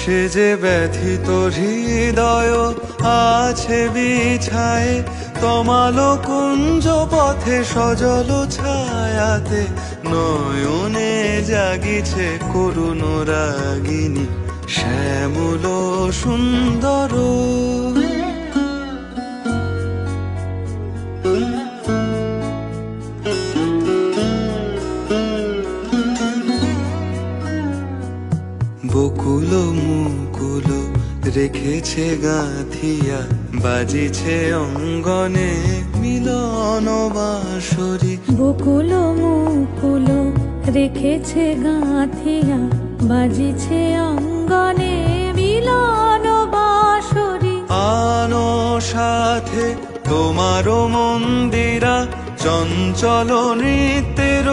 সে যে ব্যথিত হৃদয় আছে বিছায়, তমালো কুঞ্জ পথে সজল ছায়াতে নয়নে জাগিছে করুণ রাগিনী শ্যামল সুন্দর। বকুল মুকুল রেখেছে গাঁথিয়া, বাজিছে অঙ্গনে মিলন বাঁশরি। বকুল মুকুল রেখেছে গাঁথিয়া, বাজিছে অঙ্গনে মিলন বাঁশরি। আনো সাথে তোমারও মন্দিরা, চঞ্চল নৃত্যের